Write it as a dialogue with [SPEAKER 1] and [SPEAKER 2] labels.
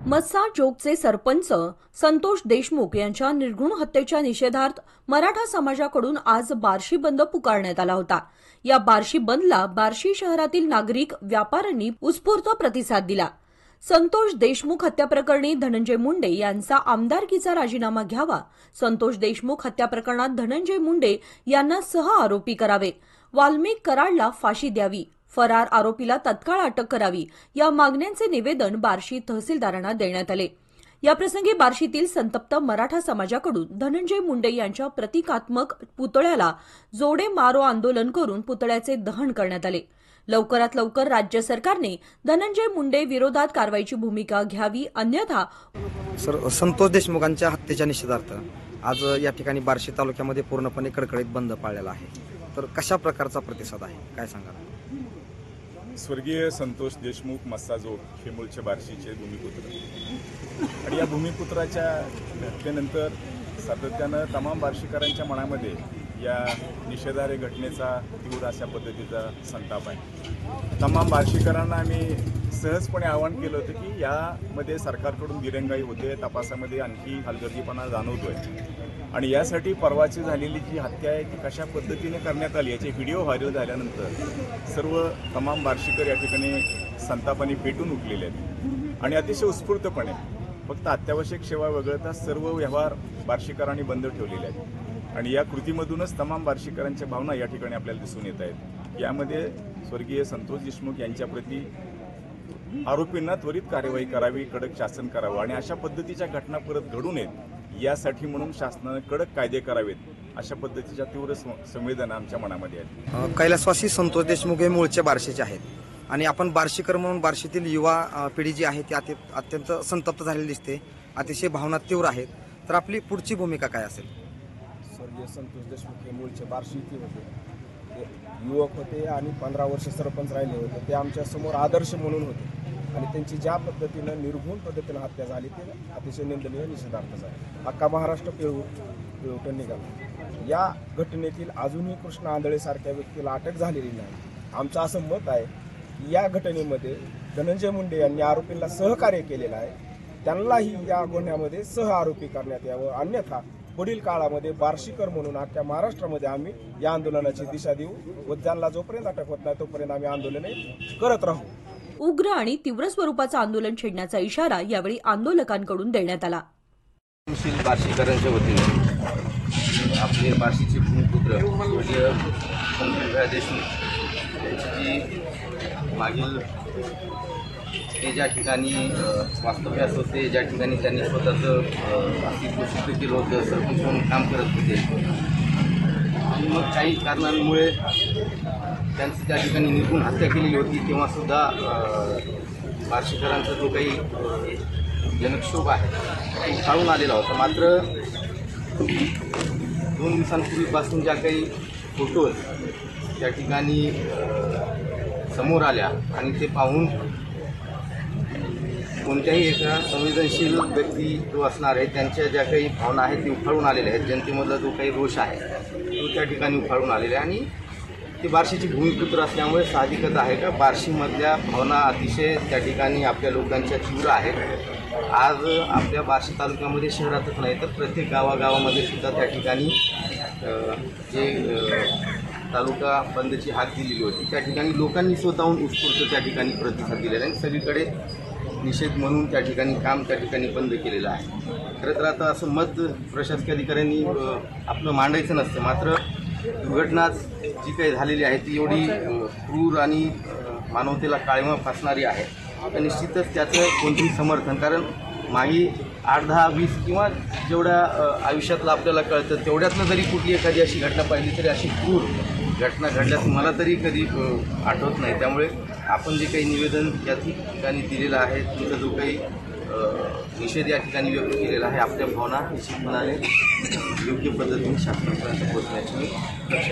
[SPEAKER 1] मस्सा जोगचे सरपंच संतोष देशमुख यांच्या निर्घृण हत्येच्या निषेधार्थ मराठा समाजाकडून आज बार्शी बंद पुकारण्यात आला होता। या बार्शी बंदला बार्शी शहरातील नागरिक, व्यापाऱ्यांनी उत्स्फूर्त प्रतिसाद दिला। संतोष देशमुख हत्या प्रकरणी धनंजय मुंडे यांचा आमदारकीचा राजीनामा घ्यावा, संतोष देशमुख हत्या प्रकरणात धनंजय मुंडे यांना सहआरोपी करावे, वाल्मिक कराडला फाशी द्यावी, फरार आरोपीला तत्काळ अटक करावी, या मागण्यांचे निवेदन बार्शी तहसीलदारांना देण्यात आले। याप्रसंगी बार्शीतील संतप्त मराठा समाजाकडून धनंजय मुंडे यांच्या प्रतिकात्मक पुतळ्याला जोडे मारो आंदोलन करून पुतळ्याचे दहन करण्यात आले। लवकरात लवकर राज्य सरकारने धनंजय मुंडे विरोधात कारवाईची भूमिका घ्यावी, अन्यथा
[SPEAKER 2] संतोष देशमुखांच्या हत्येच्या निषेधार्थ आज या ठिकाणी बार्शी तालुक्यामध्ये पूर्णपणे कडकडीत बंद पाळलेला आहे। तर कशा प्रकारचा प्रतिसाद आहे, काय सांगाल?
[SPEAKER 3] स्वर्गीय संतोष देशमुख मस्सा जोग हे मूळचे बार्शीचे भूमिपुत्र आणि या भूमिपुत्राच्या हत्येनंतर सातत्यानं तमाम बार्शीकरांच्या मनामध्ये या निषेधार्ह घटनेचा तीव्र अशा पद्धतीचा संताप आहे। तमाम बार्शीकरांना आम्ही सहजपणे आवाहन केलं होतं की यामध्ये सरकारकडून दिरंगाई होते, तपासामध्ये आणखी हलगर्जीपणा जाणवतोय आणि यासाठी परवाची झालेली जी हत्या आहे ती कशा पद्धतीने करण्यात आली याचे व्हिडिओ व्हायरल झाल्यानंतर सर्व तमाम बार्शीकर या ठिकाणी संतापाने पेटून उठलेले आहेत आणि अतिशय उत्स्फूर्तपणे फक्त अत्यावश्यक सेवा वगळता सर्व व्यवहार बार्शीकरांनी बंद ठेवलेले आहेत आणि या कृतीमधूनच तमाम बार्शीकरांच्या भावना या ठिकाणी आपल्याला दिसून येत आहेत। यामध्ये स्वर्गीय संतोष देशमुख यांच्याप्रती आरोपींना त्वरित कार्यवाही करावी, कडक शासन करावं आणि अशा पद्धतीच्या घटना परत घडू नयेत यासाठी म्हणून शासनाने कडक कायदे करावेत, अशा पद्धतीच्या तीव्र संवेदना आमच्या मनामध्ये आहेत।
[SPEAKER 2] कैलासवासी संतोष देशमुख हे मूळचे बार्शीचे आहेत आणि आपण बार्शीकर म्हणून बार्शीतील युवा पिढी जी आहे ती अत्यंत संतप्त झालेली दिसते, अतिशय भावना तीव्र आहेत। तर आपली पुढची भूमिका काय असेल?
[SPEAKER 4] स्वर्गीय संतोष देशमुख हे मूळचे बार्शीचे होते, युवक होते आणि 15 वर्ष सरपंच राहिले होते। ते आमच्या समोर आदर्श म्हणून होते आणि त्यांची ज्या पद्धतीनं निर्घृण पद्धतीनं हत्या झाली ते अतिशय निंदनीय, निषेधार्थ आहे। अख्खा महाराष्ट्र पिळवटून निघाला। या घटनेतील अजूनही कृष्ण आंधळेसारख्या व्यक्तीला अटक झालेली नाही। आमचं असं मत आहे की या घटनेमध्ये धनंजय मुंडे यांनी आरोपींना सहकार्य केलेलं आहे, त्यांनाही या गुन्ह्यामध्ये सहआरोपी करण्यात यावं, अन्यथा पुढील काळामध्ये बार्शीकर म्हणून अख्ख्या महाराष्ट्रामध्ये आम्ही या आंदोलनाची दिशा देऊ व त्यांना जोपर्यंत अटक होत नाही तोपर्यंत आम्ही आंदोलने करत राहू।
[SPEAKER 1] उग्र आणि तीव्र स्वरूपाचं आंदोलन छेडण्याचा इशारा यावेळी आंदोलकांकडून देण्यात आला।
[SPEAKER 5] बार्शीकरांच्या वतीने आपले बार्शीचे भूमिपुत्र स्वर्गीय संतोष देशमुख यांची मागील ते ज्या ठिकाणी वास्तव्यास होते, ज्या ठिकाणी त्यांनी स्वतःचं अस्तित्व सिद्ध केलं होतं, सरपंच म्हणून काम करत होते आणि मग काही कारणांमुळे त्यांची त्या ठिकाणी निर्घृण हत्या केलेली होती, तेव्हासुद्धा बार्शीकरांचा जो काही जनक्षोभ आहे तो उफाळून आलेला होता। मात्र 2 दिवसांपूर्वीपासून ज्या काही फोटोज त्या ठिकाणी समोर आल्या आणि ते पाहून कोणत्याही एका संवेदनशील व्यक्ती जो असणार आहे त्यांच्या ज्या काही भावना आहेत ते उफाळून आलेल्या आहेत। जनतेमधला जो काही रोष आहे तो त्या ठिकाणी उफाळून आलेला आहे आणि ते बार्शीचे भूमिपुत्र असल्यामुळे साहजिकच आहे का बार्शीमधल्या भावना अतिशय त्या ठिकाणी आपल्या लोकांच्या तीव्र आहेत। आज आपल्या बार्शी तालुक्यामध्ये शहरातच नाही तर प्रत्येक गावागावामध्ये सुद्धा त्या ठिकाणी जे तालुका बंदची हाक दिलेली होती त्या ठिकाणी लोकांनी स्वतःहून उत्स्फूर्त त्या ठिकाणी प्रतिसाद दिलेला आहे। सगळीकडे निषेध म्हणून त्या ठिकाणी काम त्या ठिकाणी बंद केलेलं आहे। खरं तर आता असं मत प्रशासकीय अधिकाऱ्यांनी आपलं मांडायचं नसतं, मात्र दुर्घटना जी काही झालेली आहे ती एवढी क्रूर आणि मानवतेला काळिमा फासणारी आहे तर निश्चितच त्याचं कोणतेही समर्थन, कारण मागे 8, 10, 20 किंवा जेवढ्या आयुष्यातलं आपल्याला कळतं तेवढ्यातनं जरी कुठली एखादी अशी घटना पाहिली तरी अशी क्रूर घटना घडल्यास मला तरी कधी आठवत नाही। त्यामुळे आपण जे काही निवेदन या ठिकाणी दिलेलं आहे, तुमचा जो काही निषेध या ठिकाणी व्यक्त केलेला आहे, आपल्या भावना निश्चितपणाने योग्य पद्धतीने शासनापर्यंत पोहोचण्याची मी लक्ष